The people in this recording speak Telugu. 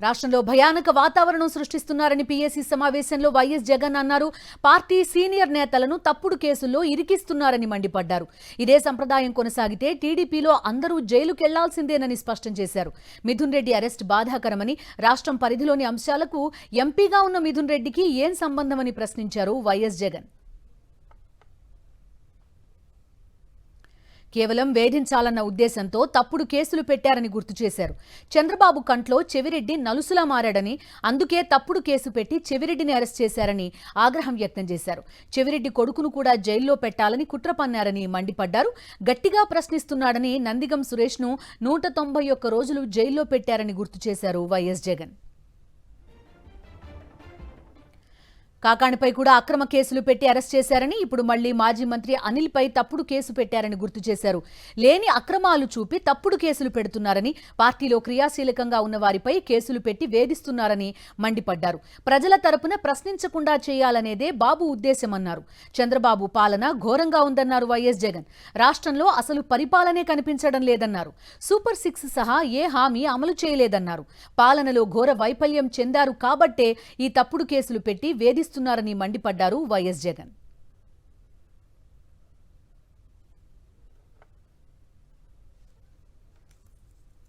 రాష్ట్రంలో భయానక వాతావరణం సృష్టిస్తున్నారని పీఏసీ సమావేశంలో వైఎస్ జగన్ అన్నారు. పార్టీ సీనియర్ నేతలను తప్పుడు కేసుల్లో ఇరికిస్తున్నారని మండిపడ్డారు. ఇదే సంప్రదాయం కొనసాగితే టీడీపీలో అందరూ జైలుకెళ్లాల్సిందేనని స్పష్టం చేశారు. మిథున్ రెడ్డి అరెస్ట్ బాధాకరమని, రాష్ట్రం పరిధిలోని అంశాలకు ఎంపీగా ఉన్న మిథున్ రెడ్డికి ఏం సంబంధమని ప్రశ్నించారు వైఎస్ జగన్. కేవలం వేధించాలన్న ఉద్దేశంతో తప్పుడు కేసులు పెట్టారని గుర్తు చేశారు. చంద్రబాబు కంట్లో చెవిరెడ్డి నలుసులా మారాడని, అందుకే తప్పుడు కేసు పెట్టి చెవిరెడ్డిని అరెస్ట్ చేశారని ఆగ్రహం వ్యక్తం చేశారు. చెవిరెడ్డి కొడుకును కూడా జైల్లో పెట్టాలని కుట్ర పన్నారని మండిపడ్డారు. గట్టిగా ప్రశ్నిస్తున్నాడని నందిగం సురేష్ను 191 రోజులు జైల్లో పెట్టారని గుర్తు చేశారు వైఎస్ జగన్. కాకాణిపై కూడా అక్రమ కేసులు పెట్టి అరెస్ట్ చేశారని, ఇప్పుడు మళ్లీ మాజీ మంత్రి అనిల్పై తప్పుడు కేసు పెట్టారని గుర్తు చేశారు. లేని అక్రమాలు చూపి తప్పుడు కేసులు పెడుతున్నారని, పార్టీలో క్రియాశీలకంగా ఉన్న వారిపై కేసులు పెట్టి వేధిస్తున్నారని మండిపడ్డారు. ప్రజల తరపున ప్రశ్నించకుండా చేయాలనేదే బాబు ఉద్దేశమన్నారు. చంద్రబాబు పాలన ఘోరంగా ఉందన్నారు వైఎస్ జగన్. రాష్ట్రంలో అసలు పరిపాలనే కనిపించడం లేదన్నారు. సూపర్ 6 సహా ఏ హామీ అమలు చేయలేదన్నారు. పాలనలో ఘోర వైఫల్యం చెందారు కాబట్టే ఈ తప్పుడు కేసులు పెట్టి వేధిస్తున్నారని మండిపడ్డారు వైఎస్ జగన్.